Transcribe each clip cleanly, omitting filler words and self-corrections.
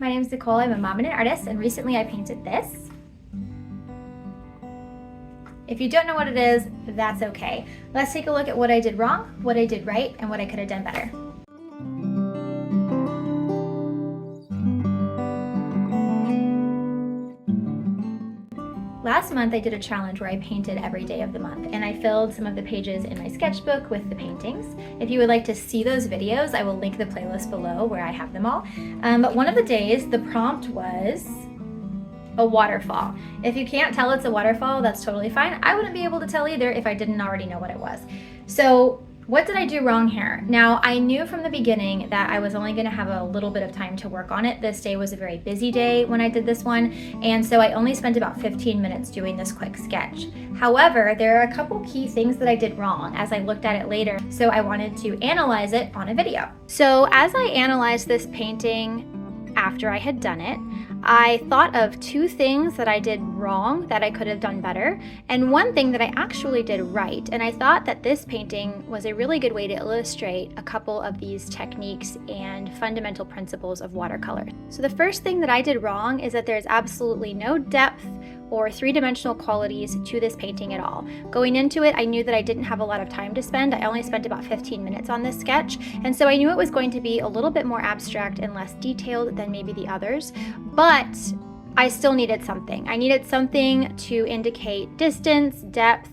My name is Nicole. I'm a mom and an artist, and recently I painted this. If you don't know what it is, that's okay. Let's take a look at what I did wrong, what I did right, and what I could have done better. Last month I did a challenge where I painted every day of the month, and I filled some of the pages in my sketchbook with the paintings. If you would like to see those videos, I will link the playlist below where I have them all. But one of the days, the prompt was a waterfall. If you can't tell it's a waterfall, that's totally fine. I wouldn't be able to tell either if I didn't already know what it was. So what did I do wrong here? Now, I knew from the beginning that I was only going to have a little bit of time to work on it. This day was a very busy day when I did this one, and so I only spent about 15 minutes doing this quick sketch. However, there are a couple key things that I did wrong as I looked at it later, so I wanted to analyze it on a video. So as I analyzed this painting after I had done it, I thought of two things that I did wrong that I could have done better, and one thing that I actually did right. And I thought that this painting was a really good way to illustrate a couple of these techniques and fundamental principles of watercolor. So the first thing that I did wrong is that there's absolutely no depth or three-dimensional qualities to this painting at all. Going into it, I knew that I didn't have a lot of time to spend. I only spent about 15 minutes on this sketch, and so I knew it was going to be a little bit more abstract and less detailed than maybe the others, but I still needed something. I needed something to indicate distance, depth,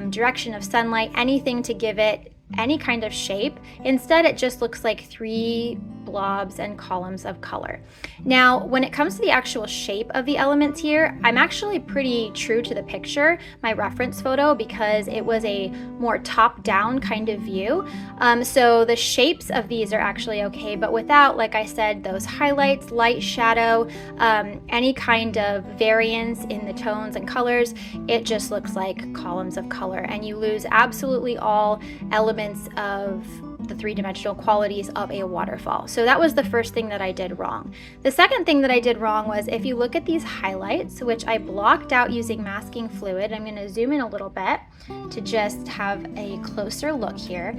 direction of sunlight, anything to give it any kind of shape. Instead, it just looks like three blobs and columns of color. Now, when it comes to the actual shape of the elements here, I'm actually pretty true to the picture, my reference photo, because it was a more top-down kind of view. So the shapes of these are actually okay, but without, like I said, those highlights, light, shadow, any kind of variance in the tones and colors, it just looks like columns of color, and you lose absolutely all elements of the three-dimensional qualities of a waterfall. So that was the first thing that I did wrong. The second thing that I did wrong was if you look at these highlights, which I blocked out using masking fluid, I'm going to zoom in a little bit to just have a closer look here.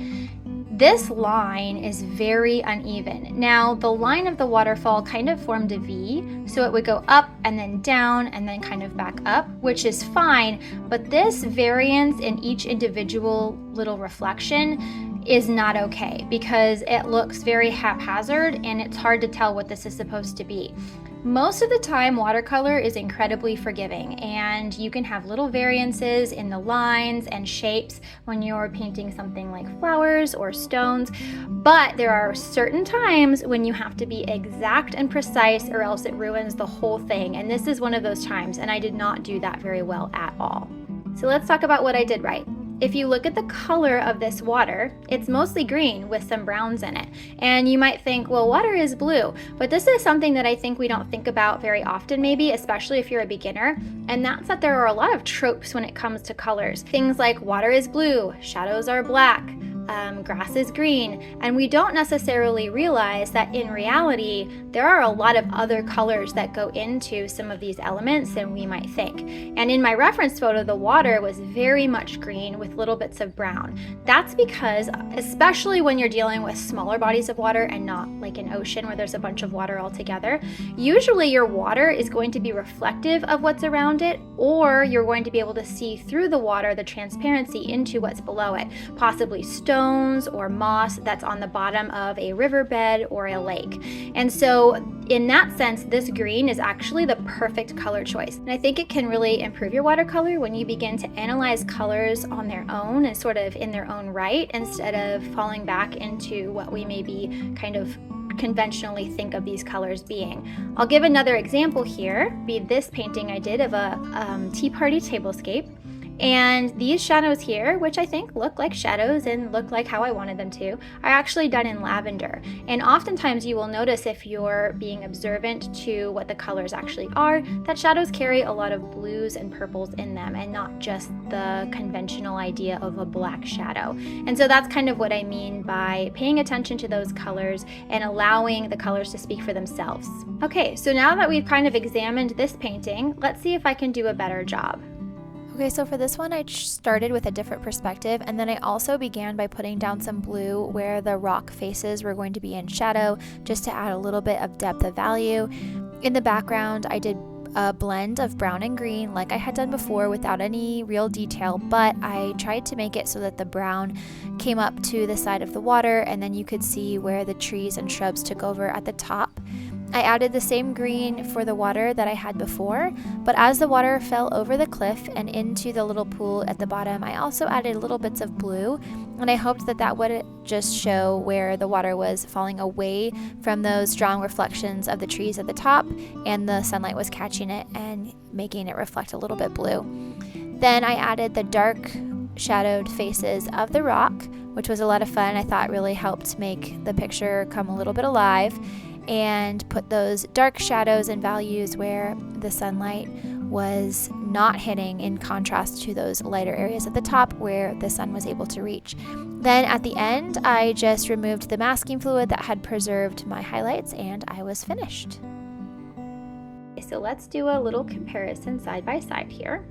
This line is very uneven. Now, the line of the waterfall kind of formed a V, so it would go up and then down and then kind of back up, which is fine, but this variance in each individual little reflection is not okay because it looks very haphazard and it's hard to tell what this is supposed to be. Most of the time, watercolor is incredibly forgiving, and you can have little variances in the lines and shapes when you're painting something like flowers or stones, but there are certain times when you have to be exact and precise or else it ruins the whole thing, and this is one of those times, and I did not do that very well at all. So let's talk about what I did right. If you look at the color of this water, it's mostly green with some browns in it. And you might think, well, water is blue. But this is something that I think we don't think about very often maybe, especially if you're a beginner. And that's that there are a lot of tropes when it comes to colors. Things like water is blue, shadows are black, grass is green, and we don't necessarily realize that in reality there are a lot of other colors that go into some of these elements than we might think. And in my reference photo, the water was very much green with little bits of brown. That's because, especially when you're dealing with smaller bodies of water and not like an ocean where there's a bunch of water all together, usually your water is going to be reflective of what's around it, or you're going to be able to see through the water, the transparency into what's below it, possibly stones or moss that's on the bottom of a riverbed or a lake. And so in that sense, this green is actually the perfect color choice. And I think it can really improve your watercolor when you begin to analyze colors on their own and sort of in their own right, instead of falling back into what we maybe kind of conventionally think of these colors being. I'll give another example here, be this painting I did of a tea party tablescape. And these shadows here, which I think look like shadows and look like how I wanted them to, are actually done in lavender. And oftentimes you will notice, if you're being observant to what the colors actually are, that shadows carry a lot of blues and purples in them and not just the conventional idea of a black shadow. And so that's kind of what I mean by paying attention to those colors and allowing the colors to speak for themselves. Okay, so now that we've kind of examined this painting, let's see if I can do a better job. Okay, so for this one, I started with a different perspective, and then I also began by putting down some blue where the rock faces were going to be in shadow, just to add a little bit of depth of value. In the background, I did a blend of brown and green like I had done before without any real detail, but I tried to make it so that the brown came up to the side of the water, and then you could see where the trees and shrubs took over at the top. I added the same green for the water that I had before, but as the water fell over the cliff and into the little pool at the bottom, I also added little bits of blue, and I hoped that that would just show where the water was falling away from those strong reflections of the trees at the top, and the sunlight was catching it and making it reflect a little bit blue. Then I added the dark shadowed faces of the rock, which was a lot of fun. I thought really helped make the picture come a little bit alive, and put those dark shadows and values where the sunlight was not hitting, in contrast to those lighter areas at the top where the sun was able to reach. Then at the end, I just removed the masking fluid that had preserved my highlights, and I was finished. Okay, so let's do a little comparison side by side here.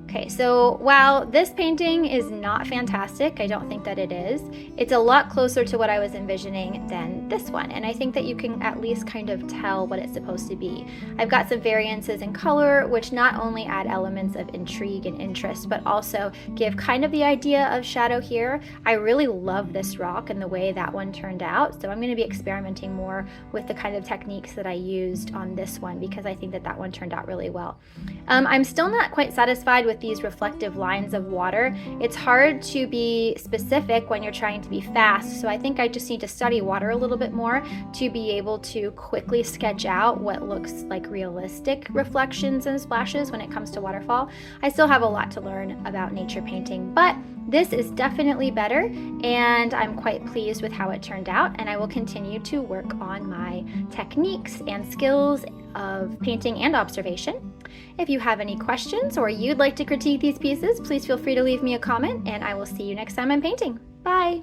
Okay, so while this painting is not fantastic, I don't think that it is, it's a lot closer to what I was envisioning than this one, and I think that you can at least kind of tell what it's supposed to be. I've got some variances in color, which not only add elements of intrigue and interest, but also give kind of the idea of shadow here. I really love this rock and the way that one turned out, so I'm going to be experimenting more with the kind of techniques that I used on this one, because I think that that one turned out really well. I'm still not quite satisfied with these reflective lines of water. It's hard to be specific when you're trying to be fast, so I think I just need to study water a little bit more to be able to quickly sketch out what looks like realistic reflections and splashes when it comes to waterfall. I still have a lot to learn about nature painting, but this is definitely better, and I'm quite pleased with how it turned out, and I will continue to work on my techniques and skills of painting and observation. If you have any questions or you'd like to critique these pieces, please feel free to leave me a comment, and I will see you next time I'm painting. Bye!